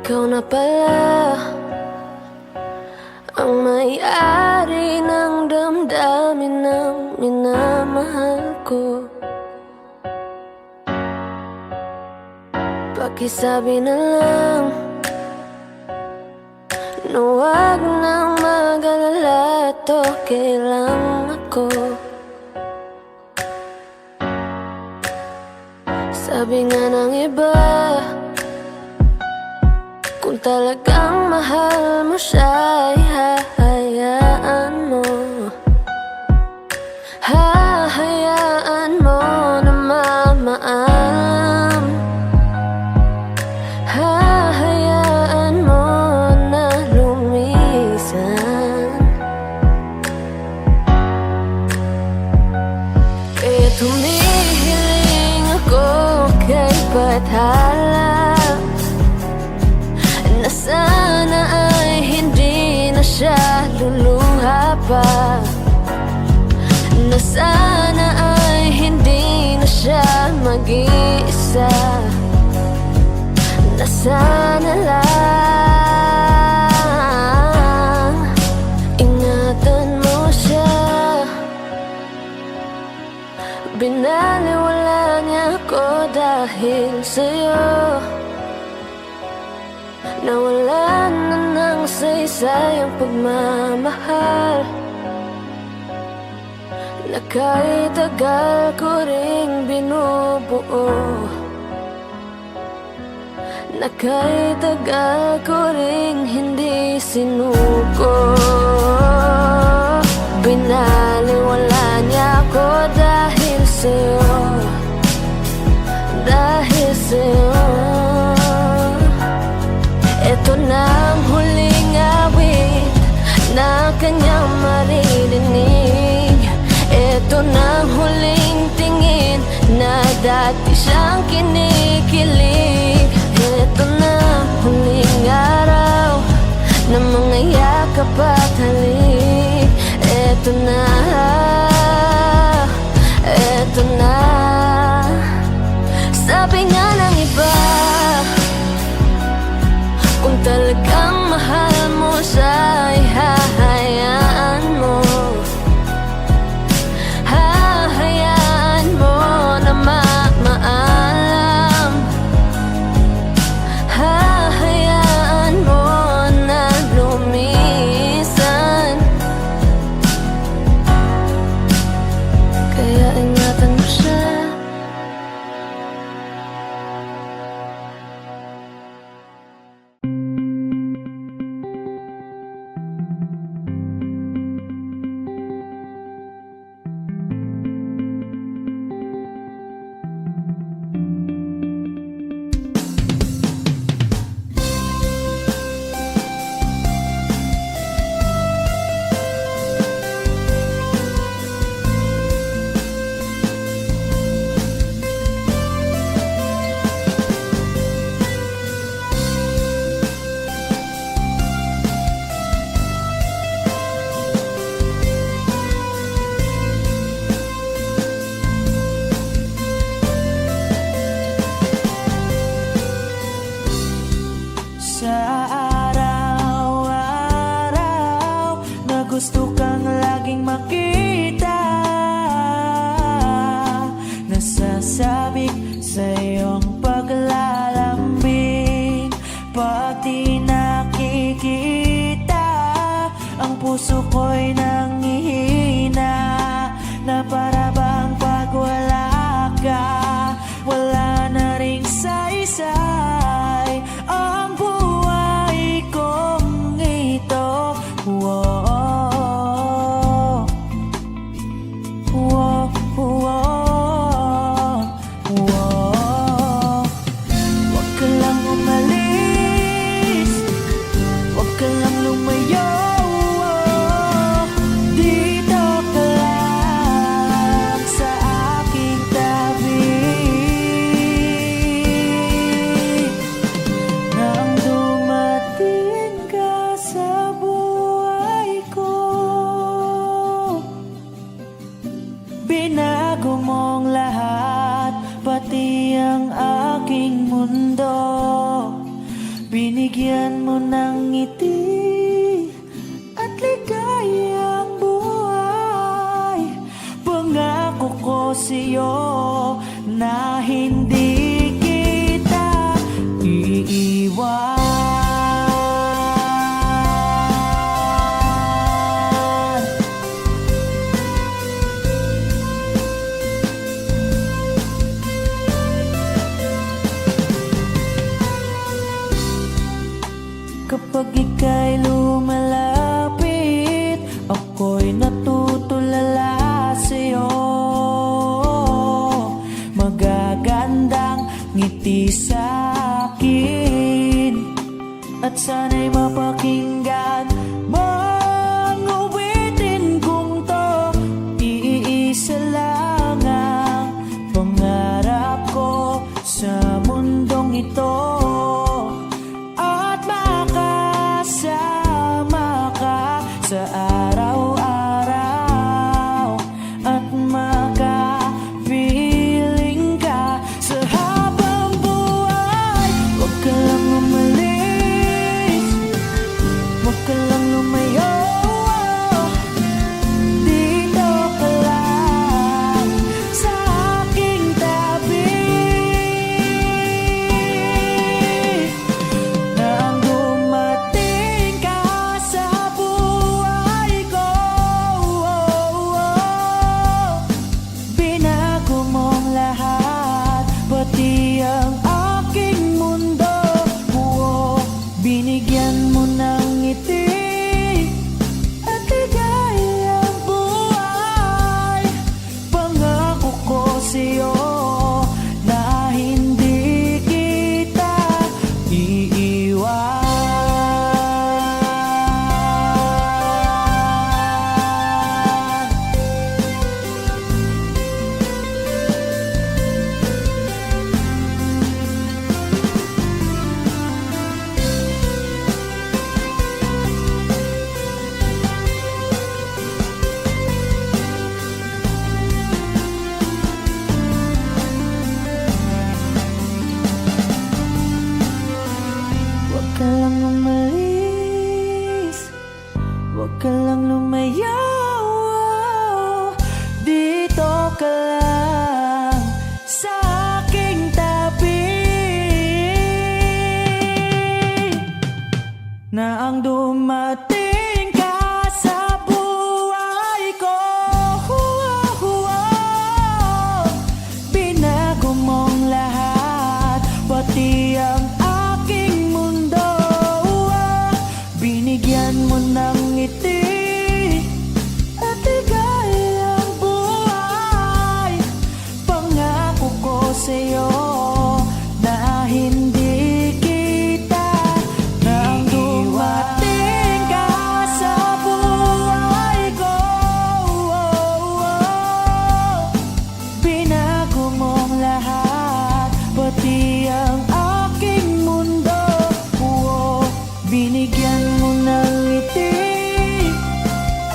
Ikaw na pala ang may-ari ng damdamin ng minamahal ko. Pakisabi na lang na huwag nang mag-alala, at okay lang ako. Sabi nga ng iba, kung talagang mahal mo siya, ay hahayaan mo. Hahayaan mo na mamaalam. Hahayaan mo na lumisan. Kaya tumihiling ako kay Bathala na sana ay hindi na siya luluha pa, na sana ay hindi na siya mag-iisa, na sana lang ingatan mo siya. Binaliwala niya ako dahil sa'yo. Nawala na ng saysay ang pagmamahal na kahit tagal ko ring binubuo, na kahit tagal ko ring hindi sinuko. Binaliwala niya ako dahil sa'yo, dahil sa'yo. Ito na ang huling awit na kanyang maririnig. Ito na ang huling tingin na dati siyang kinikilig. Ito na ang huling araw na mga yakap at halik. Ito na, ito na. Sabi nga ng iba, kung talagang mahal mo siya, ay hahayaan mo. Hahayaan mo na mamaalam. Hahayaan mo na lumisan. Kaya ingatan mo siya. Gusto kang laging makita, nasasabik sa iyong paglalambing. Pag di nakikita, ang puso ko'y nanghihina, na para bang pag wala ka, wala na ring saysay ang buhay kong ito. Whoa. Binago mong lahat, pati ang aking mundo. Binigyan sa'yo na hindi kita iiwan. Kapag ika'y lumalapit, ako'y natutulala sa'yo. Magagandang ngiti sa'kin at sana'y mapakinggan mang awitin kong to. Iisa lang ang pangarap ko sa mundong ito, sa araw-araw at makapiling ka sa habang buhay. Huwag ka lang umalis, huwag ka lang lumayo, dito ka lang sa aking tabi. Nang dumating ka sa pati ang aking mundo, binigyan mo ng ngiti at ligayang buhay. Pangako ko sa'yo na hindi kita iiwan. Huwag ka lang umalis, huwag ka lang lumayo, dito ka lang sa aking tabi. Na ang dumating ka sa buhay ko, binago mong lahat, pati ang binigyan mo ng ngiti at ligayang buhay. Pangako ko sa'yo na hindi kita nang dumating ka sa buhay ko. Binago mong lahat, pati ang aking mundo. Binigyan mo ng ngiti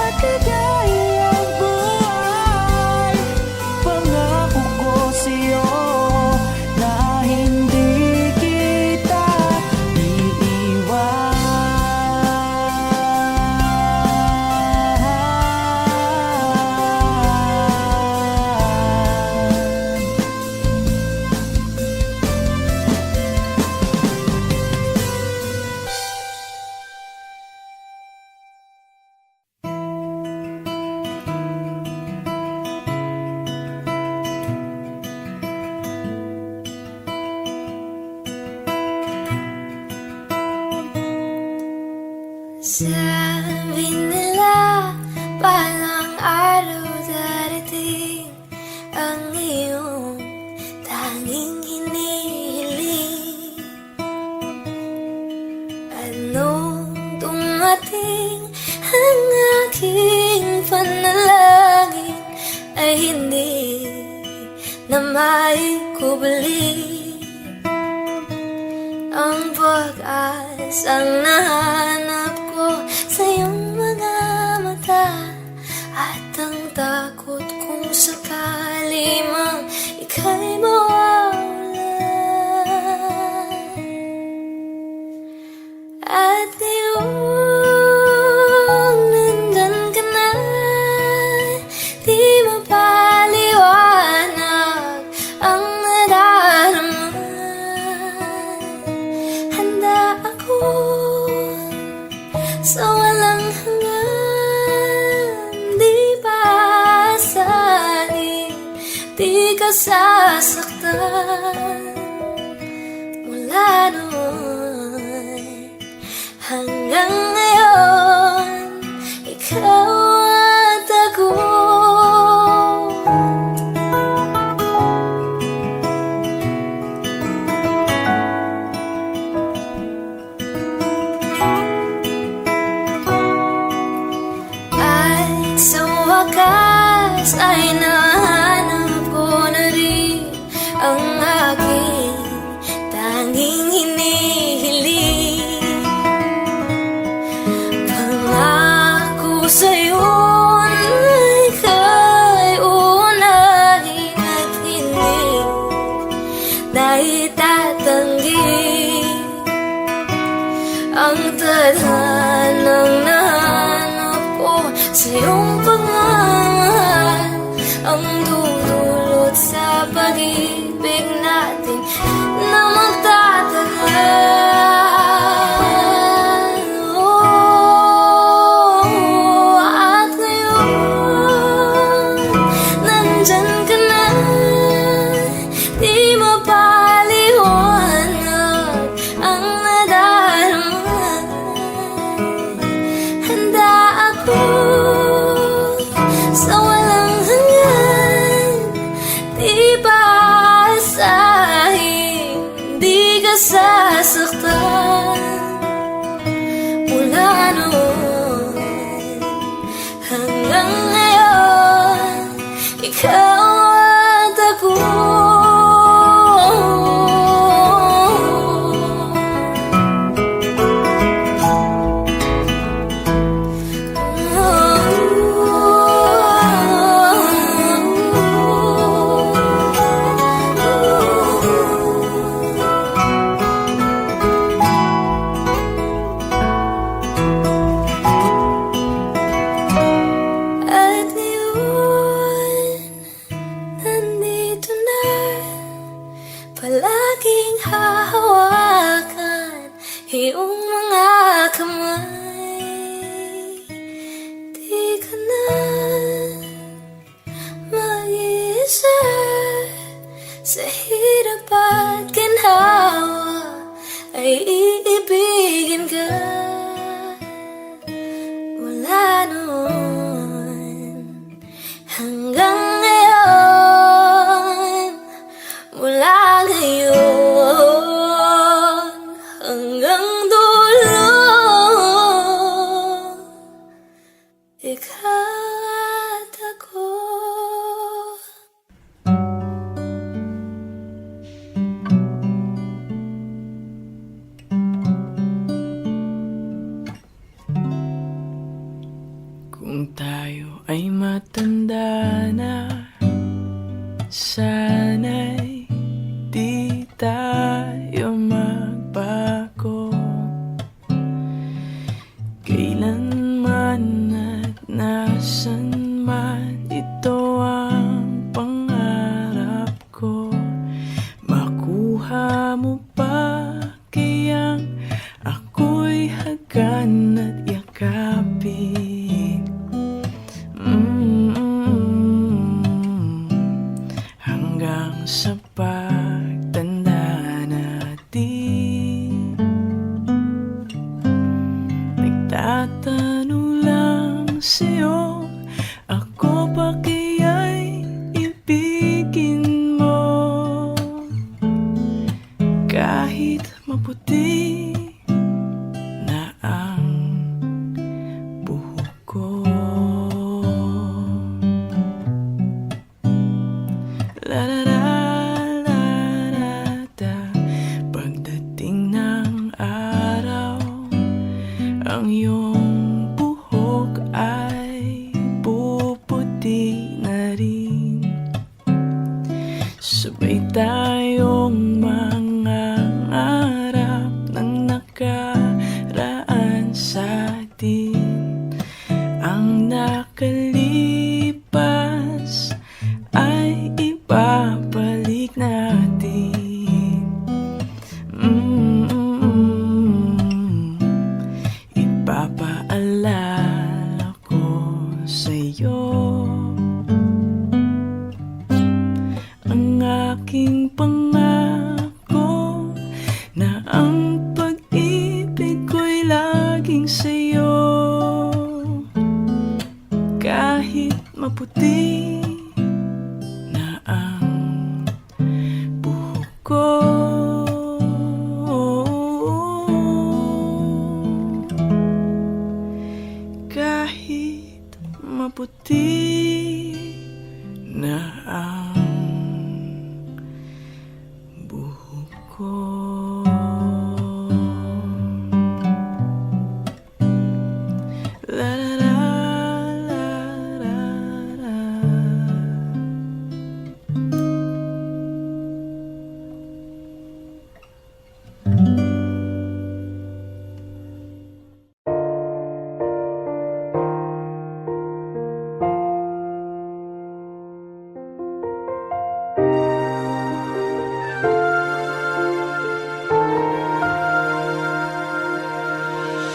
at ligayang buhay. Pangako ko sa'yo na hindi kita iiwan. Sabi nila, palang araw darating ang iyong tanging hinihiling. Anong dumating ang aking panalangin ay hindi na maikubli. Ang pag-asang nahanap ko sa iyong mga mata, at ang takot kung sakali mang ika'y mawala. At ngayong nandyan ka na, di mapaliwanag sa walang hanggan. Di basahin, di ka sasaktan. Mula noon hanggang ngayon, ikaw at ako. At sa wakas ay nahanap ko na rin ang aking tanging hinihiling. Pangako sa'yo ay ika'y uunahin at hindi na itatanggi ang tadhanang nahanap ko sa iyong pagmamahal, ang dudulot sa pag-ibig natin na magtatagal. At ngayon, nandyan ka na, di mapaliwanag ang nadarama. Handa ako sa walang hanggan, di basahin, di ka sasaktan. Mula noon hanggang ngayon, ikaw at ako. At ngayon, nandito na, palaging hahawakan iyong mga kamay. Di ka na mag-iisa sa hirap at ginhawa, ay iibigin ka. Mula noon hanggang ngayon, mula ngayon hanggang dulo, ikaw at ako. Kung tayo ay matanda na, sana'y di tayo magbago. Kailanman at nasan man, ito ang pangarap ko. Makuha mo pa kayang ako'y hagan at yakapin. Hanggang sa pagtanda natin, nagtatanong lang sa'yo, ako ba kaya'y ibigin mo? Kahit maputi na ang buhok ko. La la la la la da. Pagdating ng araw, ang iyong buhok ay puputi na rin. Sabay tayong mangangarap ng nakaraan sa atin. Ang nakalipas ay ibabalik natin. Ipapaalala Naalala ko sa'yo ang aking pangako na ang pag-ibig ko'y laging sa'yo. Kahit maputi na ang buhok ko, kahit maputi na ang buhok ko. La la la la la la.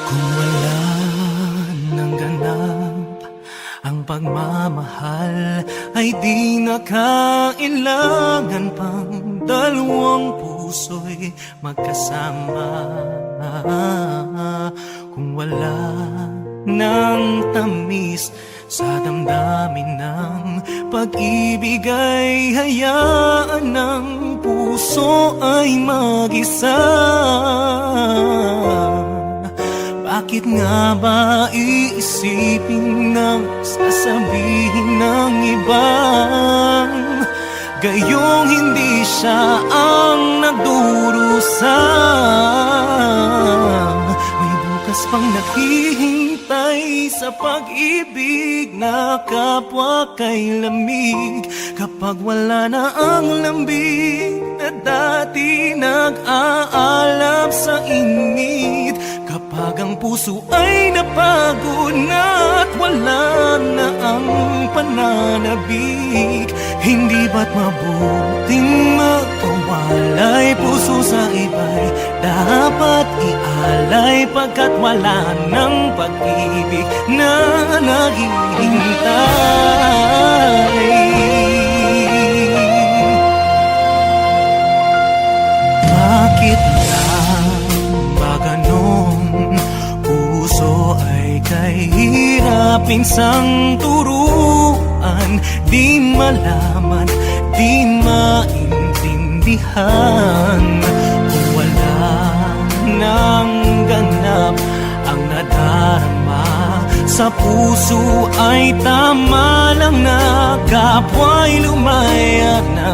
Kung wala nang ganap ang pagmamahal, ay di na kailangan pang dalawang puso'y magkasama. Kung wala nang tamis sa damdamin ng pag-ibig, ay hayaan ng puso ay mag-isa. Bakit nga ba iisipin ng sasabihin ng ibang gayong hindi siya ang nagdurusa? May bukas pang naghihintay sa pag-ibig na kapwa kay lamig. Kapag wala na ang lambing na dati nag-aalab sa init, kapag ang puso ay napagod na at wala na ang pananabik, hindi ba't mabuting magkawalay? Puso sa iba'y dapat ialay, pagkat wala ng pag-ibig na naghihintay. Bakit lang ba ganon? Puso ay kahirapin sang turuan, di malaman, di maintindihan. Kung wala nang ganap ang nadarama sa puso, ay tama lang na kapwa'y lumaya na.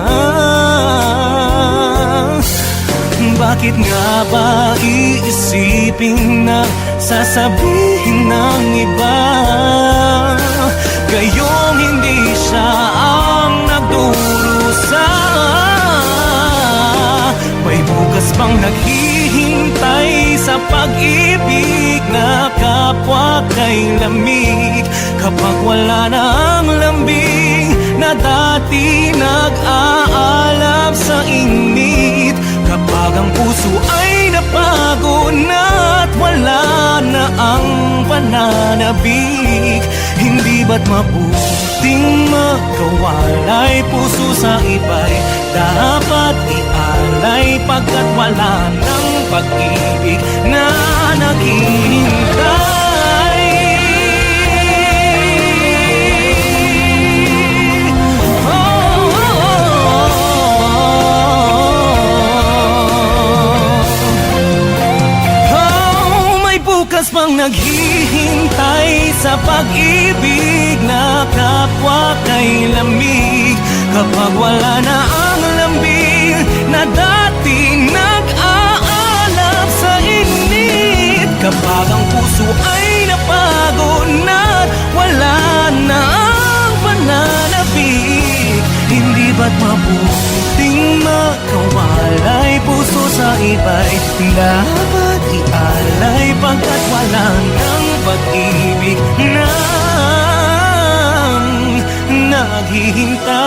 Bakit nga ba iisipin na sasabihin ng iba gayong hindi siya ang nagdurusa? May bukas pang naghihintay sa pag-ibig na kapwa kay lamig. Kapag wala na ang lambing na dati nag-aalab sa init, kapag ang puso ay napagod na at wala na ang pananabik, hindi ba't mabuting magkawalay? Puso sa iba'y dapat ialay, pagkat wala ng pag-ibig na naghihintay. Bukas pang naghihintay sa pag-ibig na kapwa kay lamig. Kapag wala na ang lambing na dati nag-aalab sa init, kapag ang puso ay napagod na wala na ang pananabik, hindi ba't mabuting makawalay? Puso sa iba'y dapat ialay, pagkat wala ng pag-ibig na naghihintay.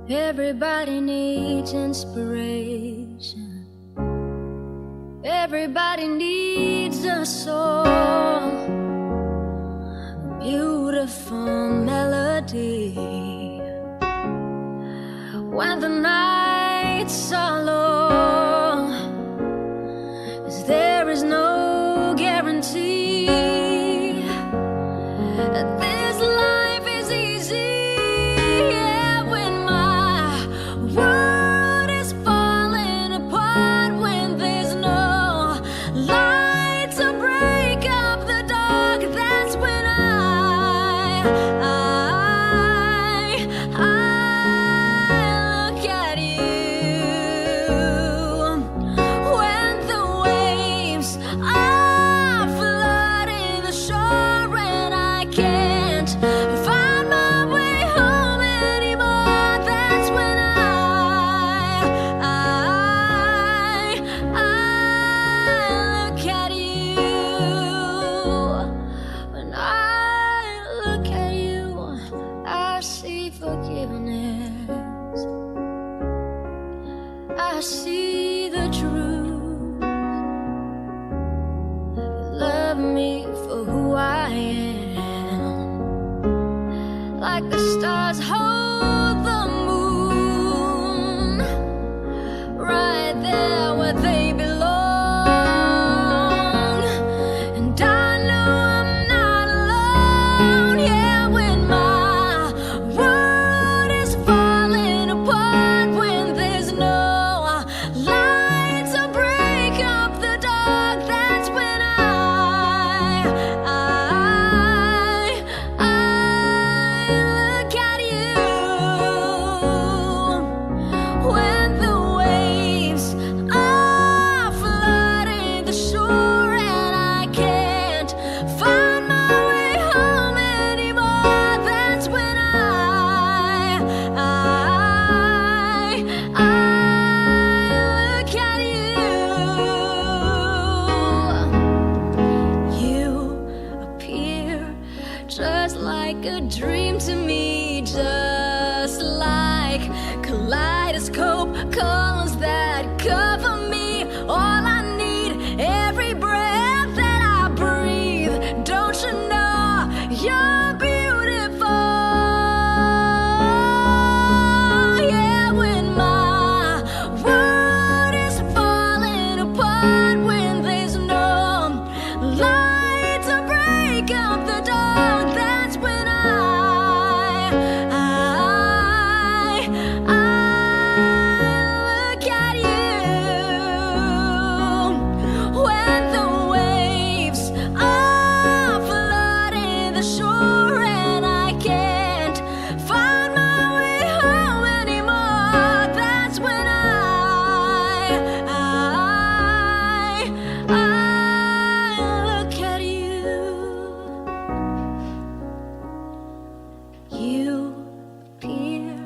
Everybody needs inspiration. Everybody needs a song, a beautiful melody. When the nights are long, 'cause there is no guarantee that this life is easy. Yeah, when my world is falling apart, when there's no light to break up the dark, that's when I look at you. When the waves are flooding the shore and I can't find my way home anymore, that's when I look at you. When I look at you, I see forgiveness. I see the truth. Love me for who I am, like the stars hold the moon, right there where they belong. And I know I'm not alone. Yeah, when my world is falling apart, when there's no light to break up the dark, that's when I look at you. When the waves are flooding the shore and I can't find my way home anymore, that's when I look at you. You appear just like a dream to me, just like kaleidoscope colors that cover me. All I need, every breath that I breathe. Don't you know you're beautiful? Yeah, when my world is falling apart, when there's no light to break up the dark, that's when I look at you. When the waves are flooding the shore and I can't find my way home anymore, that's when I look at you. You appear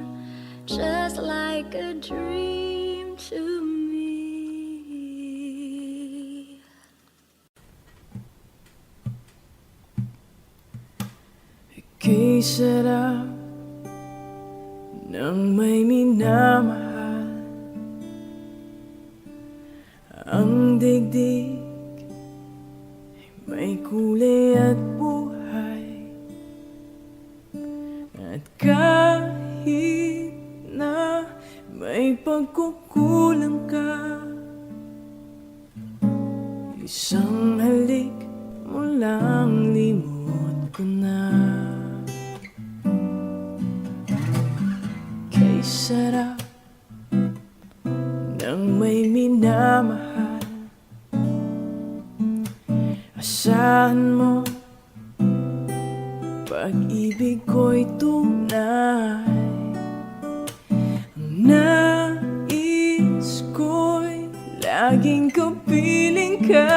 just like a dream to me. Ika'y sarap ng may minamahal. Ang digdig ay may kulay at buhay. At kahit na may pagkukulang ka, isang halik mo lang limot ko na. Kay sarap ng may minamahal. Asahan mo, pag-ibig ko'y tunay. Ang nais ko'y laging kapiling ka.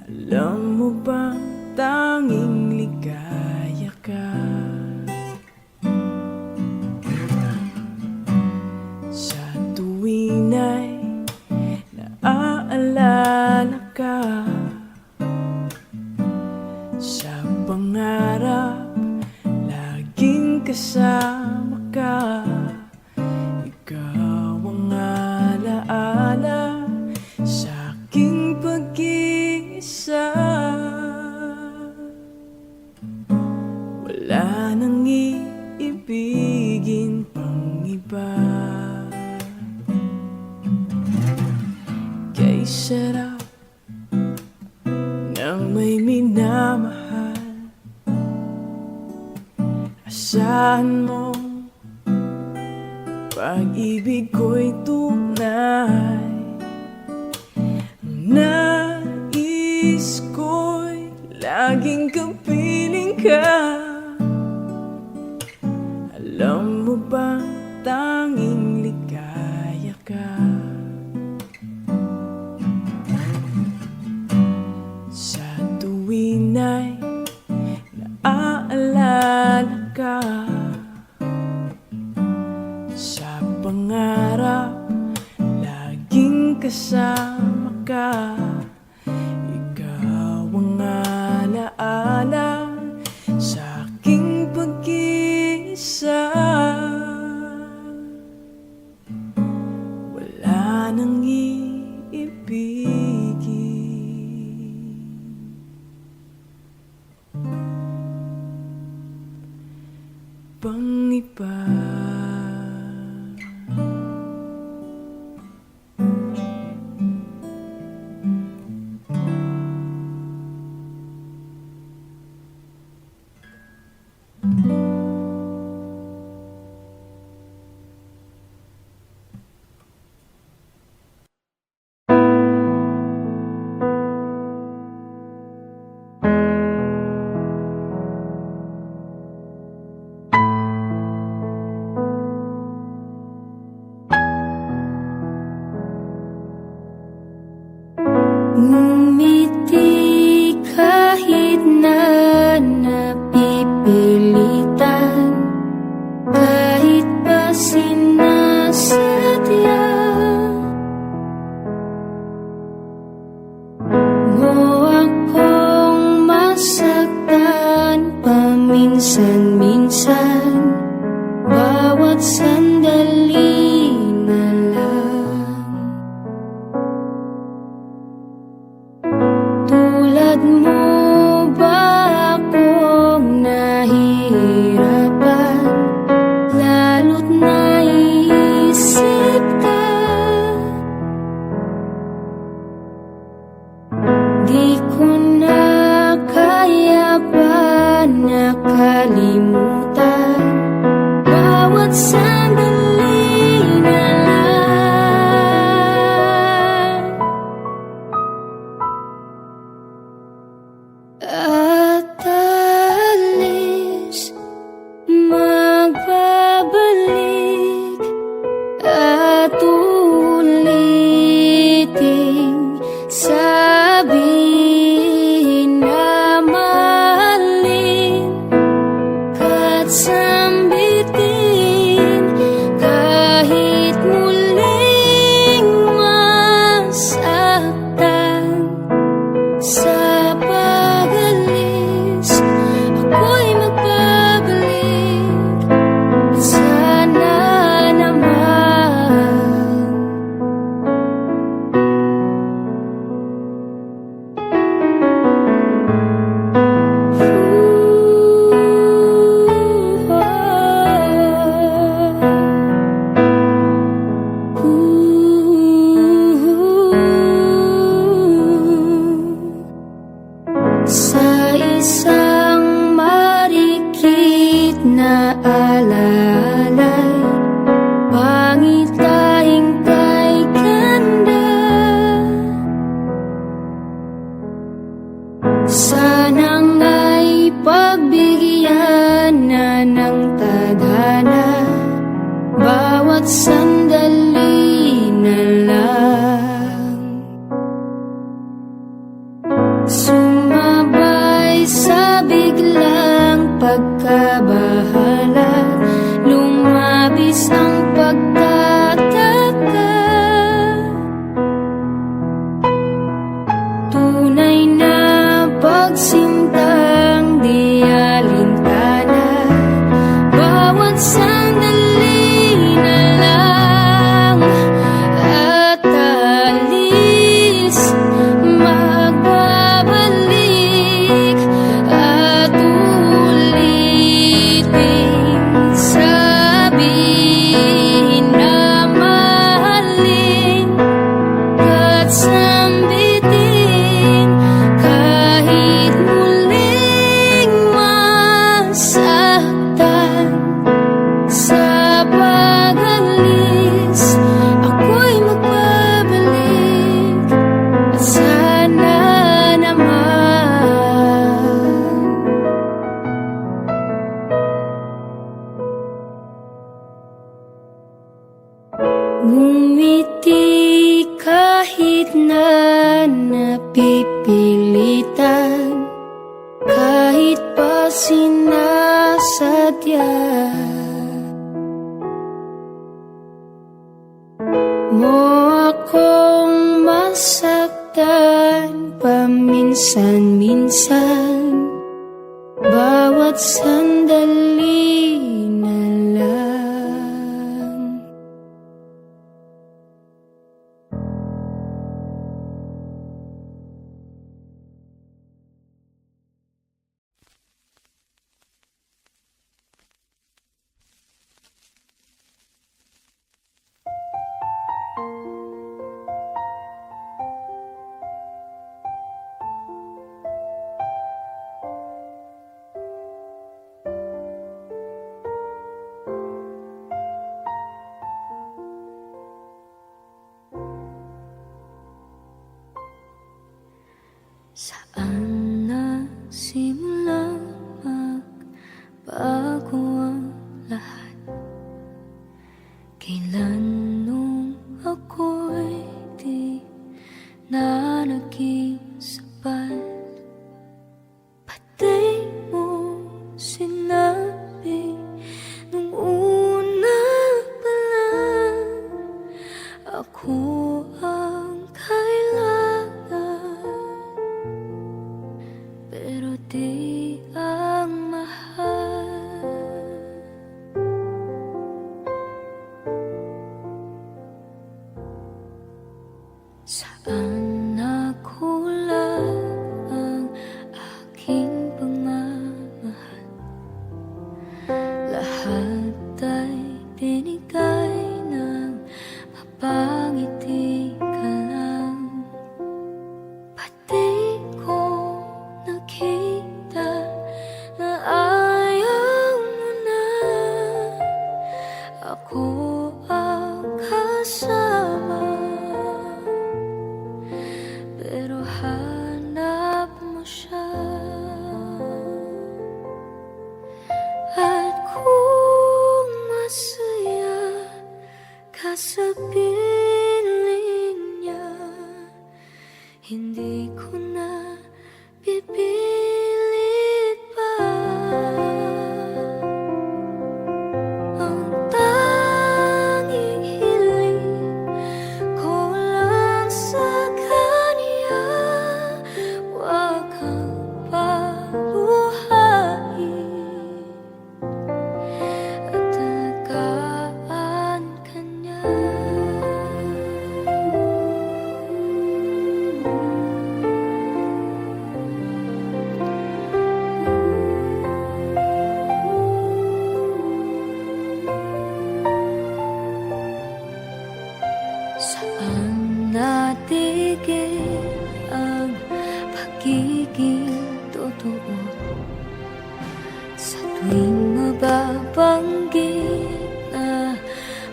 Alam mo bang tanging ligaya ka? Sa tuwing ay naaalala ka, sa pangarap kasama ka. Ikaw ang alaala sa aking pag-iisa. Wala nang iibigin pang iba. Kay sarap ng may minamahal. Asahan mo, pag-ibig ko'y tunay. Nais ko'y laging kapiling ka. Alam mo ba, tanging ligaya ka. Sa tuwin ay naaalala ka. Sa pangarap, laging kasama ka. Ikaw ang alaala sa aking pag-iisa. Wala nang iibigin pang iba. Ngumiti kahit na napipilitan, kahit pa sinasadya mo akong masaktan paminsan-minsan, bawat sandali na lang. Tulad mo ba akong nahihirapan, lalo't naisip ka? Di ko na kaya pa nakalimutan bawat sandali na lang. At alis, magbabalik at uliting sabihin na mahalin ka't sambitin kahit muling masaktan. Sa pag-alis, ako'y magbabalik at sana naman sa isang marikit na alalay, pangit tayong kay ganda. Sana nga'y pagbigyan na ng tadhana bawat sandali na lang. Sumabay sa biglang pagkabahala, lumabis ang pagtataka. Tunay na pagsintang di alintana, bawat Ngumiti kahit na napipilitan, kahit pa sinasadya mo akong masaktan paminsan-minsan, bawat sandali na lang. Saan nagsimula magbago ang lahat? Kailan nung ako'y di na naging sapat? Pati mo sinabi nung una pa lang, ako ang kailangan, pero di ang mahal. Saan nakulang ang aking pagmamahal? Lahat ay binigay ng mapangiti ka lang. Pati ko nakita na ayaw mo na, ako ang kasama, pero hanap mo siya. At kung masaya ka sa piling niya, hindi ko na pipilit pa. Ang tanging hiling ko lang sa kanya, huwag kang paluhain at alagaan ka niya. Saan natigil ang pagiging totoo? Sa tuwing mababanggit na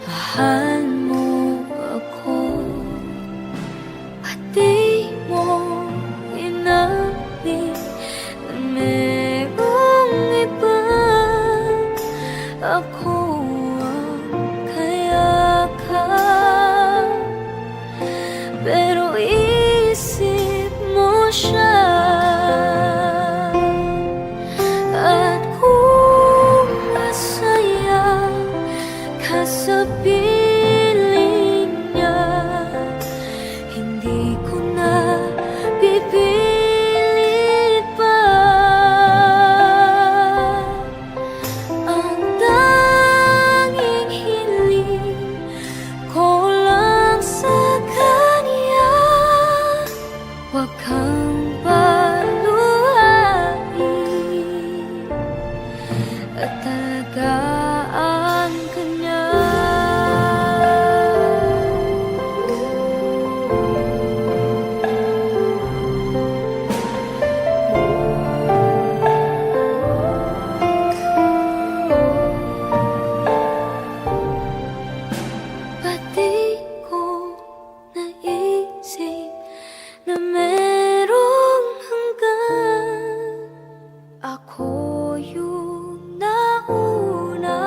mahal mo ako, pati mo inamin na merong iba, ako ang kayakap, pero isip mo siya. At kung masaya ka sa piling niya, hindi ko na pipilit pa. Ang tanging hiling ko lang sa kanya, huwag kang paluhain at alagaan ka niya. Pati ko naisip na merong hanggan, ako yung nauna,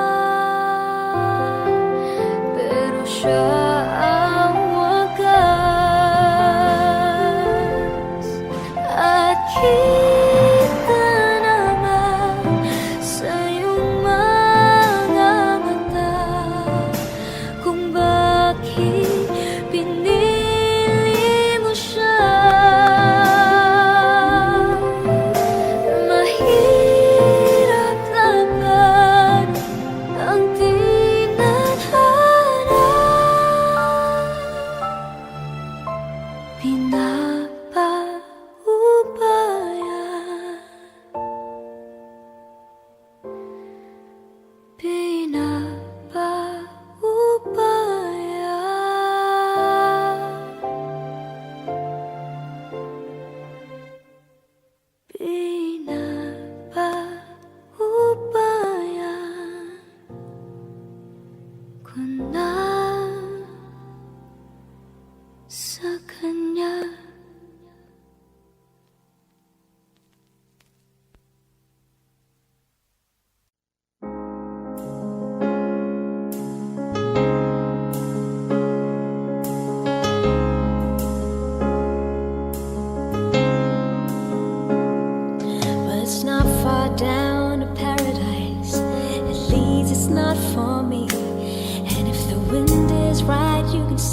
pero siya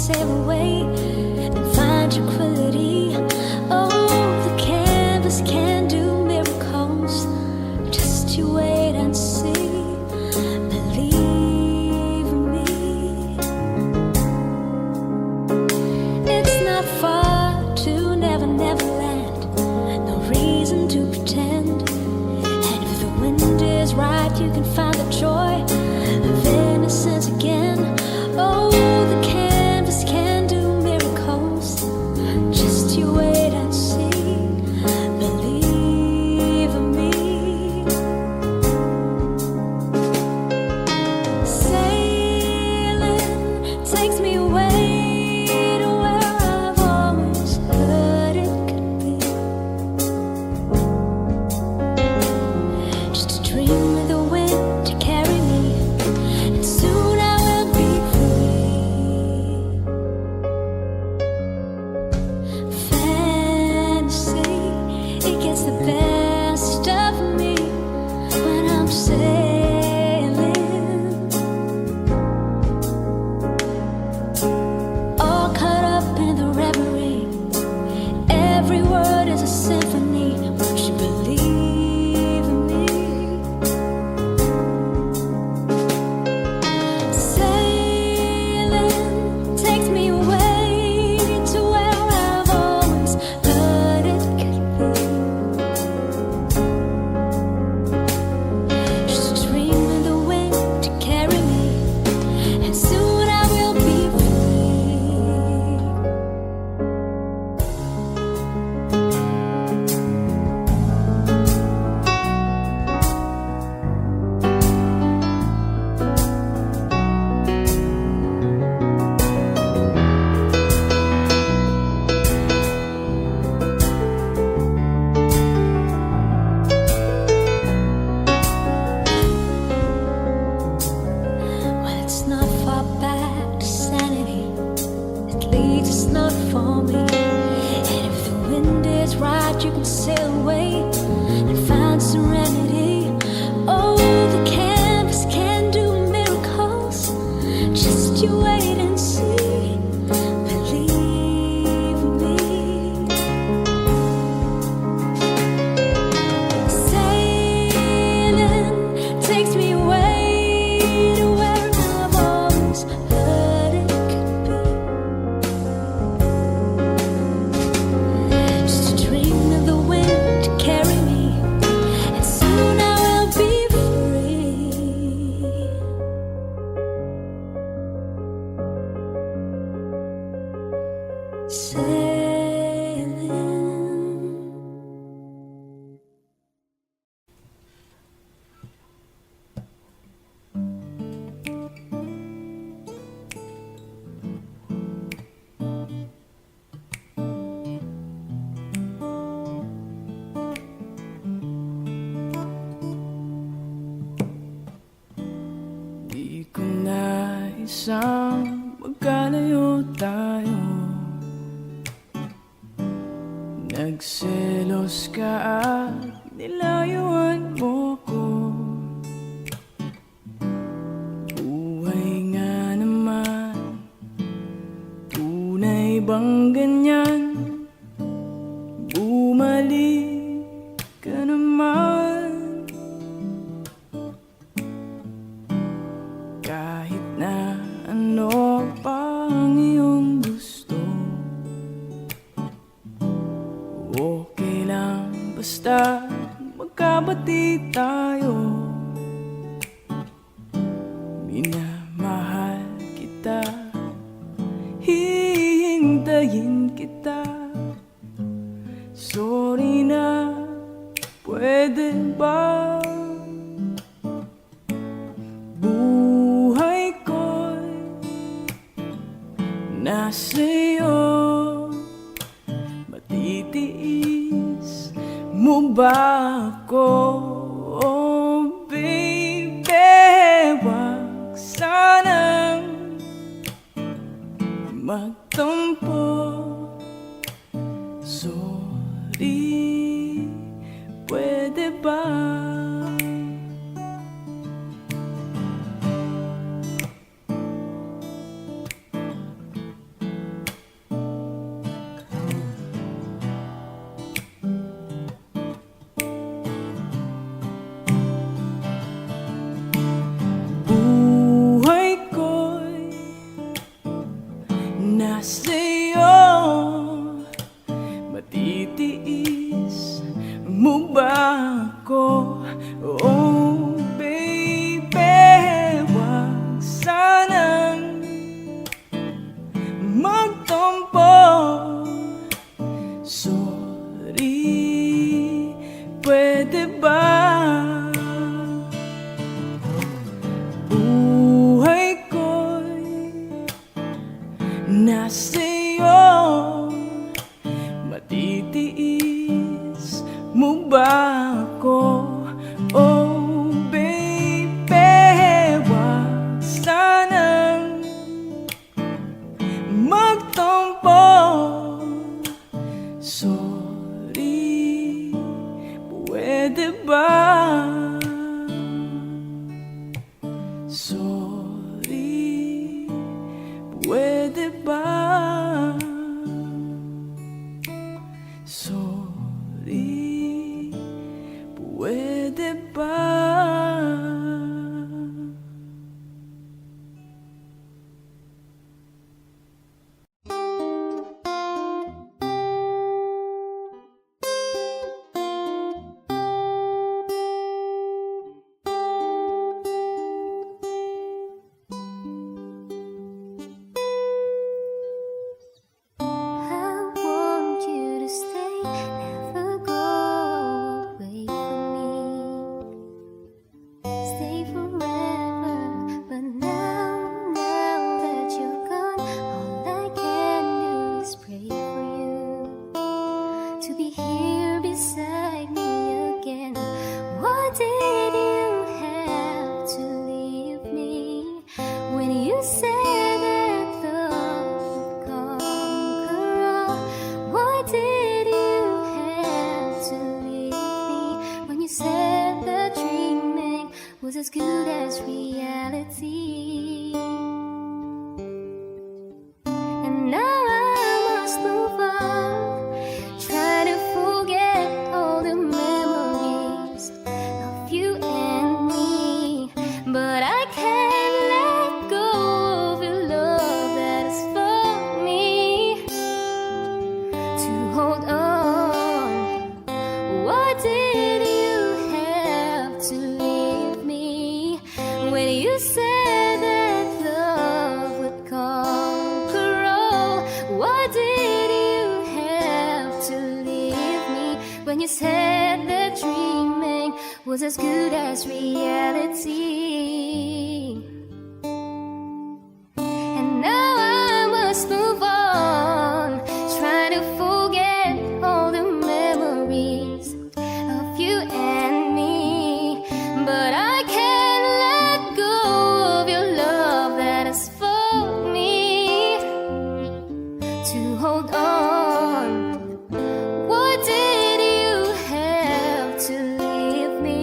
sail away and find tranquility. Oh, the canvas can do miracles. Just you wait and see. Believe me. It's not far to Never Never Land. No reason to pretend. And if the wind is right, you can find the joy of innocence again. Oh, the canvas can do miracles. Just you wait and see. Believe me. Sailing takes me away to where I've always heard it could be. Just a dream with the wind to carry me, and soon I will be free. Fantasy, it gets the best of me when I'm sailing. All caught up in the reverie. Every word is a symphony. Won't you believe in me? Sailing takes me away to where I've always heard it could be. Just a dream in the wind to carry me, and soon I will be free. Well, it's not far back to sanity. At least it's not for me. And if the wind is right, you can sail away and find serenity. Oh, the canvas can do miracles. Just you wait and see. Believe me. Sailing takes me away to where I've always heard it could be. Just a dream of the wind to carry me, and soon I will be free. Sailing. Di ko na isang magkalayo tayo. Nagselos ka at nilayuan mo ko. Buhay nga naman, tunay bang ganyan? Bumalik ka naman. Kahit na ano pa ang iyong gusto, okay lang basta magkabati tayo. Minamahal kita, hihintayin kita. Sorry na, pwede ba? Buhay ko'y nasa'yo. Matitiis mo ba ako? Oh, baby, wag sanang magtampo. Sorry, pwede ba? stay forever. But now that you're gone, all I can do is pray for you to be here beside me again. Why did you have to leave me when you said that love would conquer all? Why did you have to leave me when you said that dreaming was as good as reality? And now I must move on, try to forget all the memories of you and me, but I can't let go of your love that is for me to hold on. Why did you have to leave me when you said that love would conquer all? Why did you have to leave me when you said that dreaming was as good as reality? And now I must move on, try to forget all the memories of you and me, but I can't let go of your love that is for me to hold on. Why did you have to leave me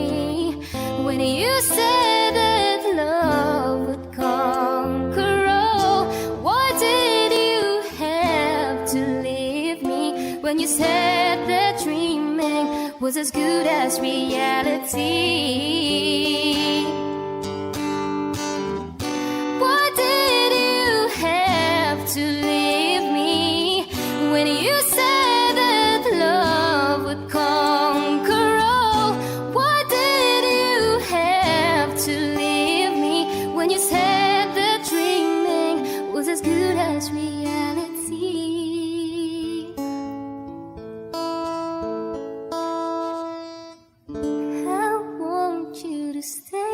when you said that love would conquer all? Why did you have to leave me when you said that dreaming was as good as reality? Why did you have to leave me when you said that love would conquer all? Why did you have to leave me when you said that dreaming was as good as reality? I want you to stay,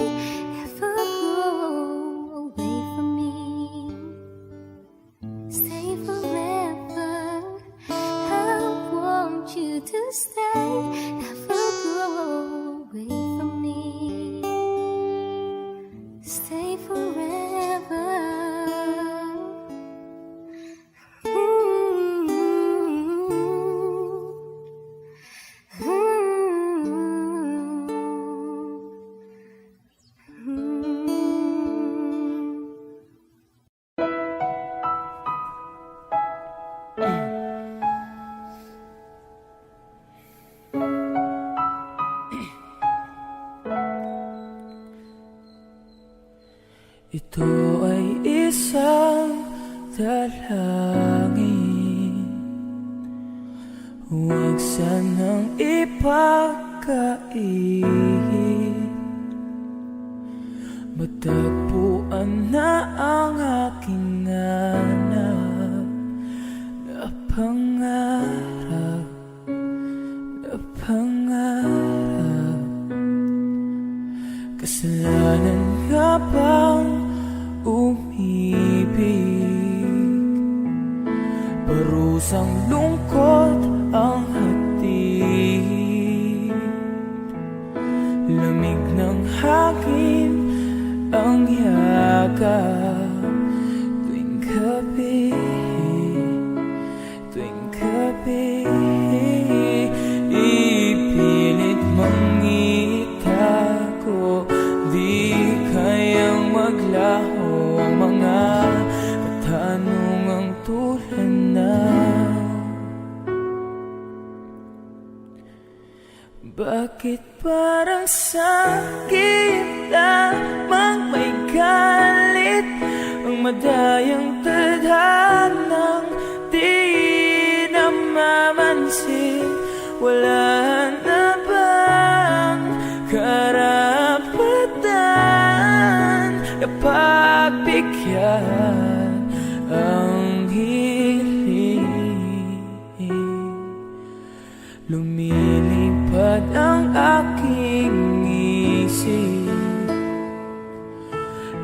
never go away from me. Stay forever. I want you to stay, never go away from me. Stay forever. Ito ay isang dalangin, huwag sanang ipagkait. Matagpuan na ang aking anak na pangarap, na pangarap. Kasalanan nga bang umibig? Parusang lungkot ang hatid, lamig ng hangin ang yakap tuwing gabi, tuwing gabi. Ipilit mangitago, di kayang maglaho ang mga katanungang tulad na bakit parang sakit lamang may galit ang madayang tadhanang di namamansin? Wala na bang karapatan na pagbigyan ang hiling? Lumilipad ang aking isip,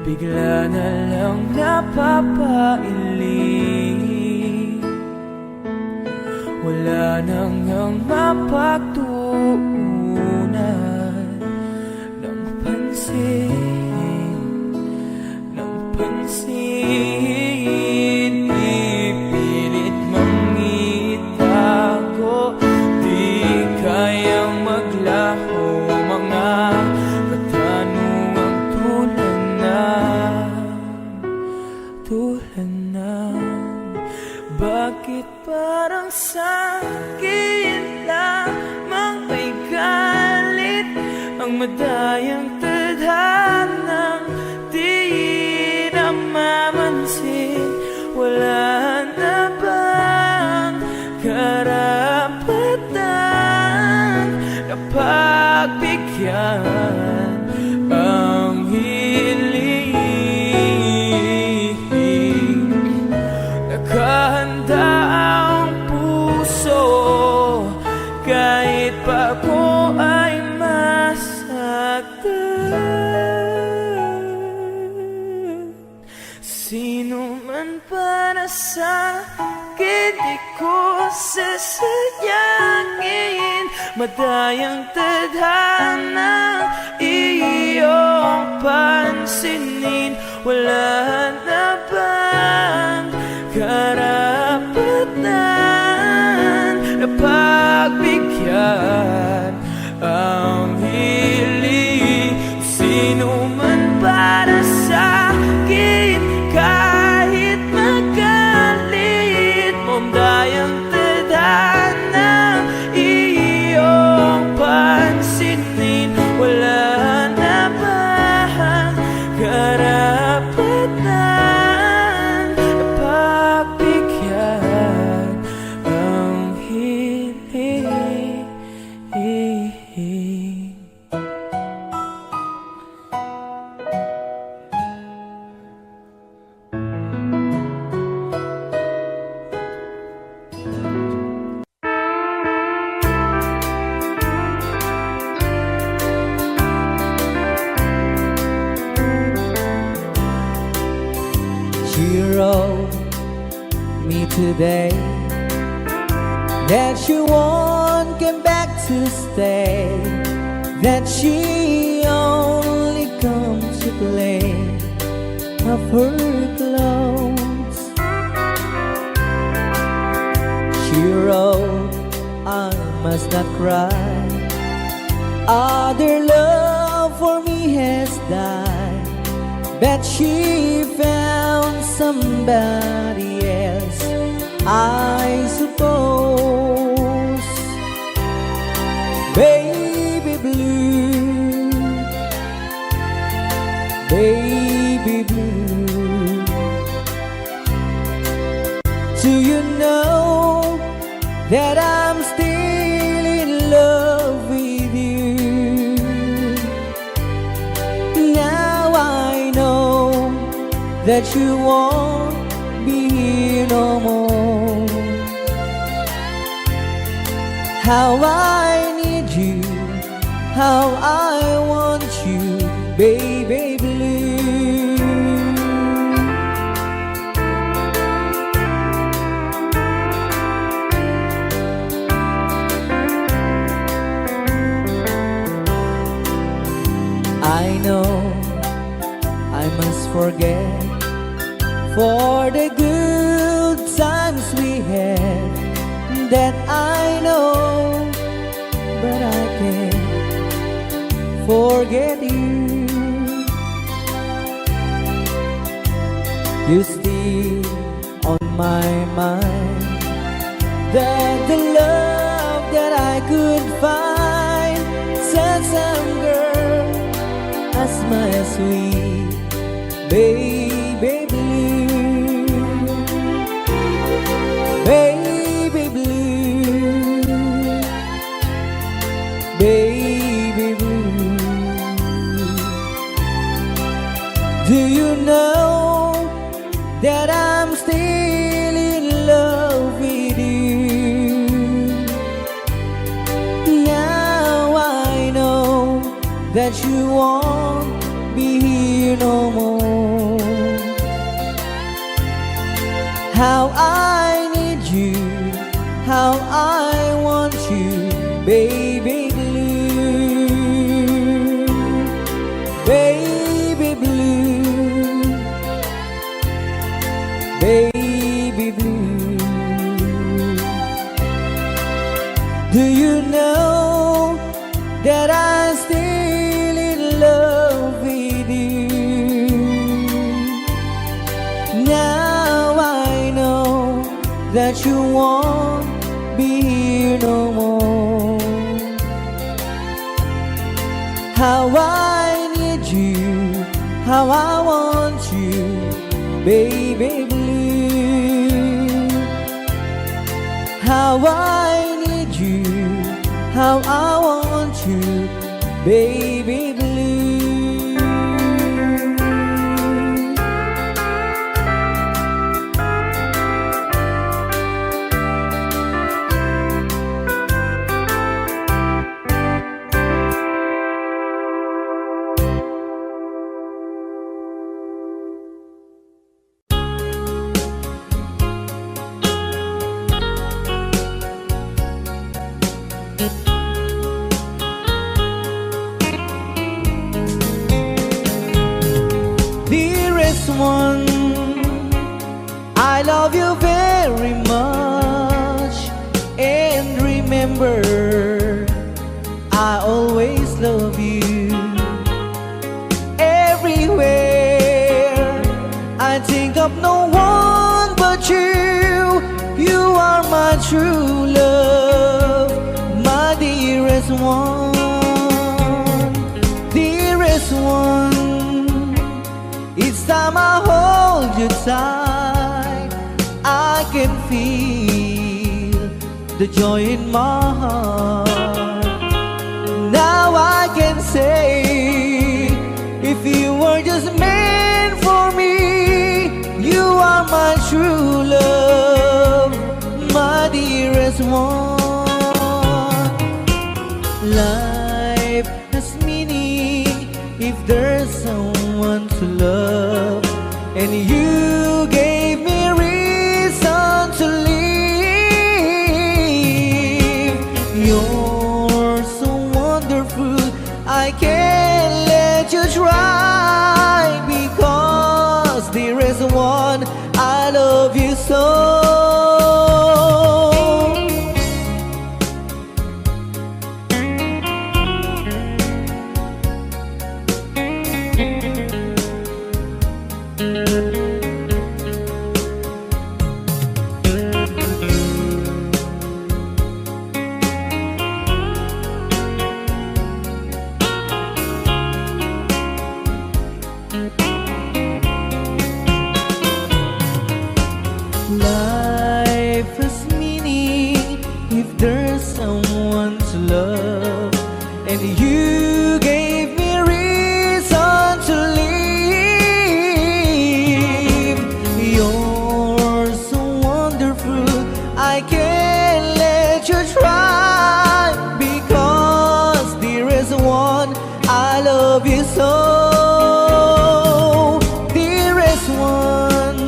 bigla na lang napapaili. Wala nang mapagtuunan ng pansin, ng pansin. Ipilit mong itago, di kayang maglaho mga katanungang tulad ng bakit parang sa'kin lamang ay galit ang madayang tadhanang di namamansin? Wala na bang karapatan na pagbigyan ang hiling? Nakahanda ang puso kahit pa ako ay masaktan. Sino man pa nasa'kin di ko sasayangin, madayang tadhana iyong pansinin. Wala na bang karapatan na pagbigyan ang hiling? Sino man para sa'kin kahit magalit mo, dayang tadhana iyong pansinin. Wala na bang karapatan na pagbigyan ang hiling? She wrote me today that she won't come back to stay, that she only comes to play of her clothes. She wrote, I must not cry, other love for me has died, that she found somebody else, I suppose. Baby blue, baby blue, do you know that I'm still in love with you? Now I know that you won't be here no more. How I need you, how I want you, baby blue. I know I must forget for the good times we had, that I know, but I can't forget you. You still on my mind, that the love that I could find, said some girl as my sweet baby blue, baby blue, baby blue. Do you know that I'm still in love with you? Now I know that you won't be here no more. how I need you, how I want you, baby blue, baby blue, baby blue. Do you know that I'm still in love with you? Now I know that you won't be here no more. How I need you, how I want you, baby blue. How I need you, how I want you, baby blue. Dearest one, I love you very much. And remember, I always love you. Everywhere I think of no one but you. You are my true love, my dearest one. Dearest one, each time I hold you tight, I can feel the joy in my heart. Now I can say, if you were just meant for me, you are my true love, my dearest one. Life has meaning if there's someone to love, and you gave me reason to live. You're so wonderful, I can't let you try, because there is one, I love you so. Life has meaning if there's someone to love, and you gave me reason to live. You're so wonderful, I can't let you try, because there is one, I love you so. Dearest one,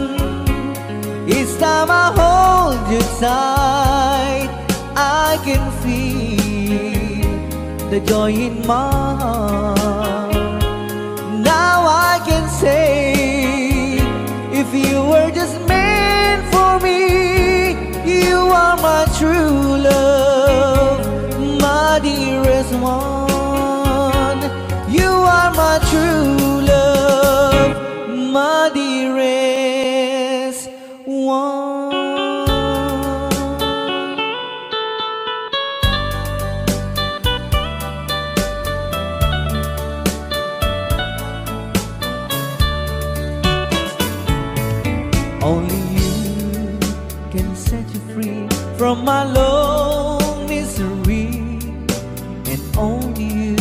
each time I hold you tight, I can feel the joy in my heart. Now I can say, if you were just meant for me, you are my true love, my dearest one. You are my true love, my dearest one. Only you can set you free from my long misery, and only you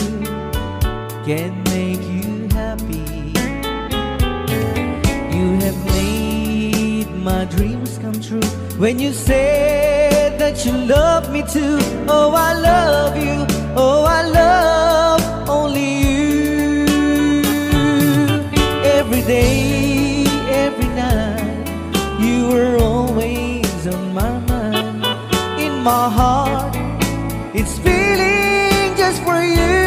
can make you happy. You have made my dreams come true when you said that you love me too. Oh, I love you. Oh, I love only you. Every day, every night, you were on my heart, it's feeling just for you.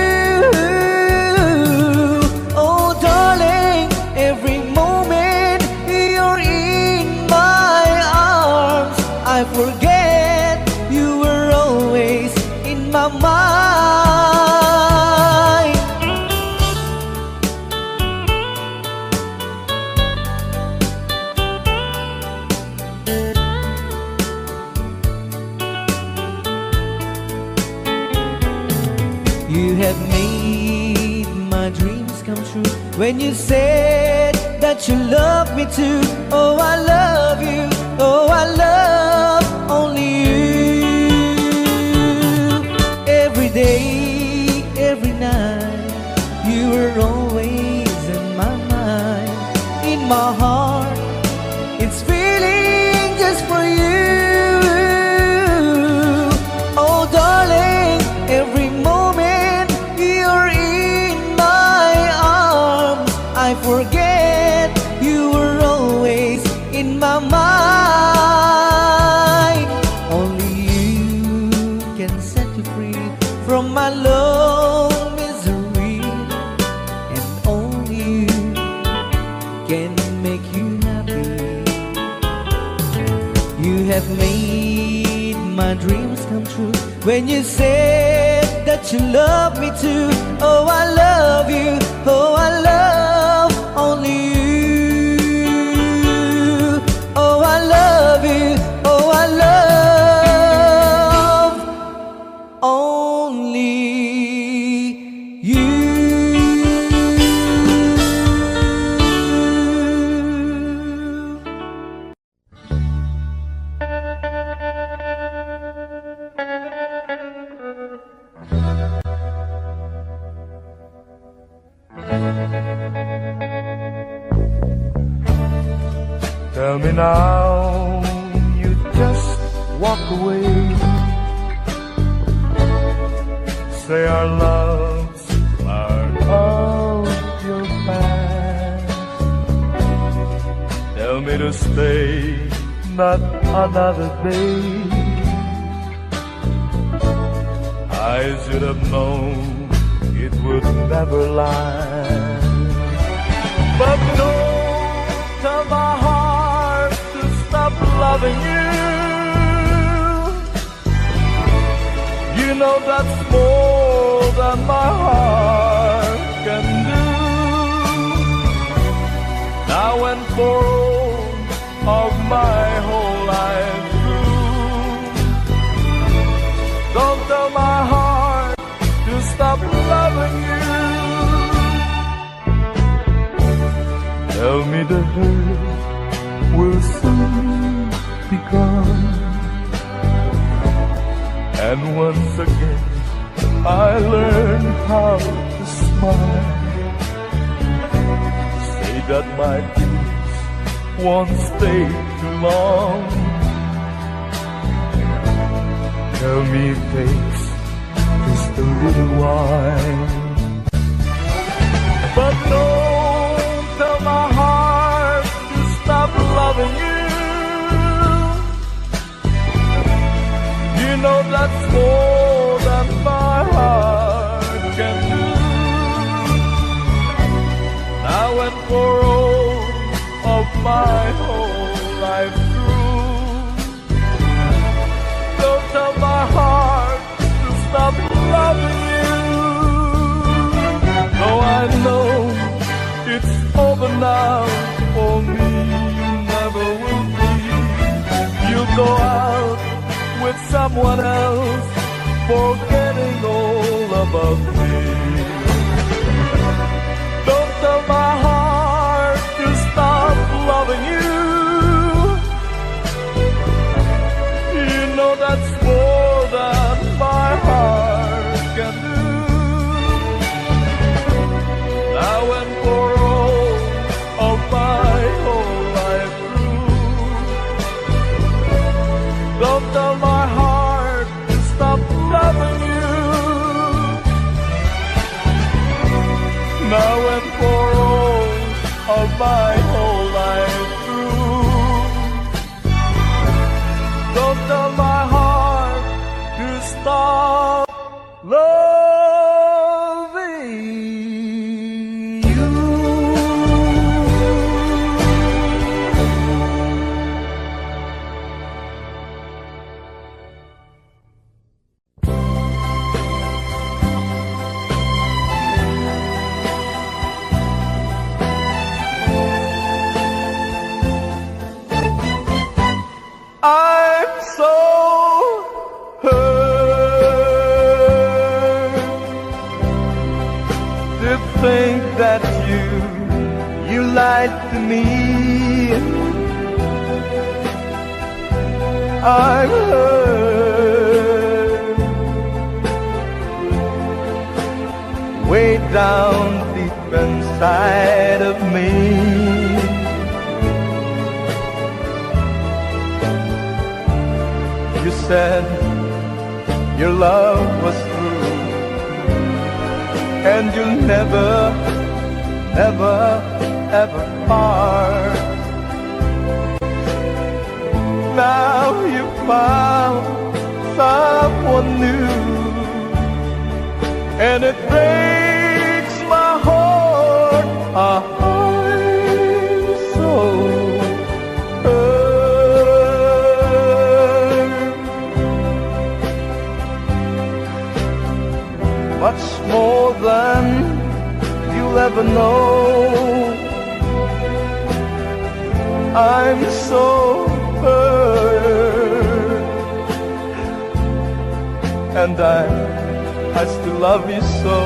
Oh darling, every moment you're in my arms, I forget you were always in my mind. You have made my dreams come true when you said that you love me too. Oh, I love you. Oh, I love only you. Every day, every night, you were always in my mind. In my heart, it's feeling just for you. Oh, darling, every moment you're in my arms, I forget you were always in my mind. Only you can set you free from my love misery, and only you can make you happy. You have made my dreams come true when you said that you love me too. Oh, I love you. Oh, I love only you. Oh, I love you. Oh, I love only you. Tell me now, you just walk away. Say our loves are of your past. Tell me to stay, not another day. I should have known it would never last. But don't tell my heart to stop loving you. You know that's more than my heart can do. Now and for all of my whole life through, don't tell my heart to stop loving you. Tell me the hurt will soon be gone, and once again I learn how to smile. Say that my tears won't stay too long. Tell me it takes just a little while. But don't tell my heart to stop loving you. You know that's more than my heart can do. Now and for all of my whole life through, don't tell my heart to stop loving you. No, I know it's over now for me. You never will be. You'll go out with someone else, forgetting all about me. Don't tell my heart to stop loving you. You know that's more than my heart can do. Now and for all of my whole life through, don't tell my heart to stop loving you. Now and for all of my whole life through, don't tell my heart that you lied to me. I'm hurt way down deep inside of me. You said your love was true, and you'll never, never, ever part. Now you found someone new, and it breaks my heart. I'm so hurt. Much more than you'll ever know. I'm so hurt, and I still love you so.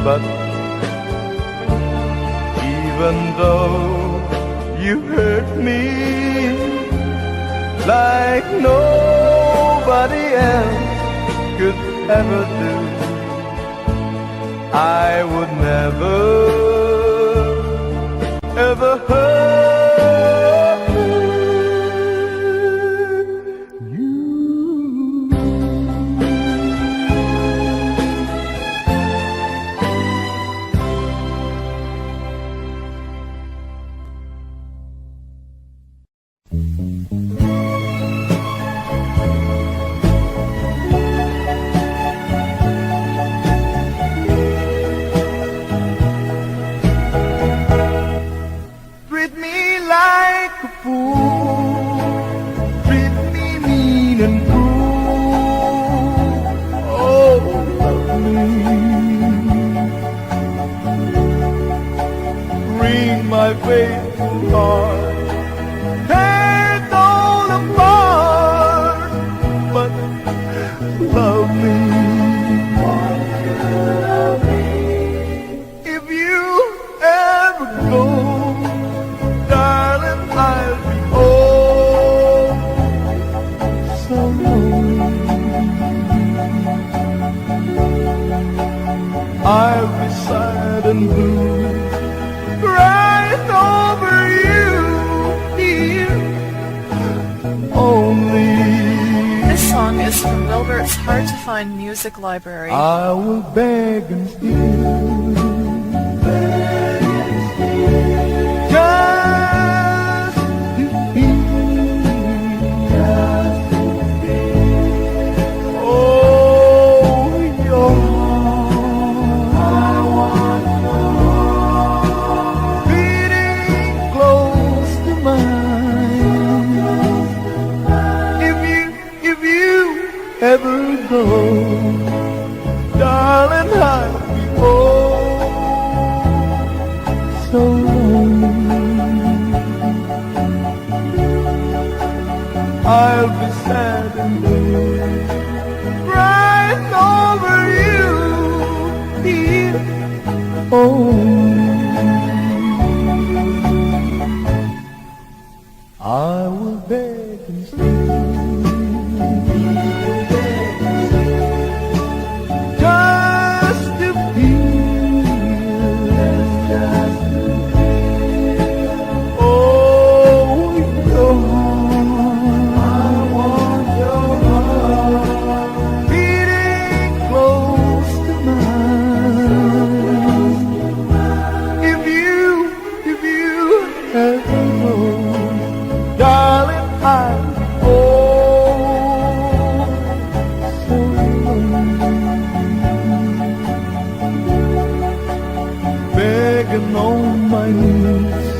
But even though you hurt me like nobody else could ever do, I would never, ever hurt you. Treat me like a fool, treat me mean and cruel. Oh, love me, wring my faithful heart, tear it all apart, but love me. If you ever go, darling, I'll be oh so lonely. I'll be sad and blue, crying over you, dear, only. This song is from Wilbert's Hard to Find Music Library. I will beg and steal, just to be, oh, your heart, beating close to mine. If you ever go, darling, I'll be oh so lonely. I'll be sad and blue, crying over you, dear, only. I will beg and steal, just to feel, oh, your heart, beating close to mine. If you ever go, darling, I'll be oh so lonely, begging on my knees,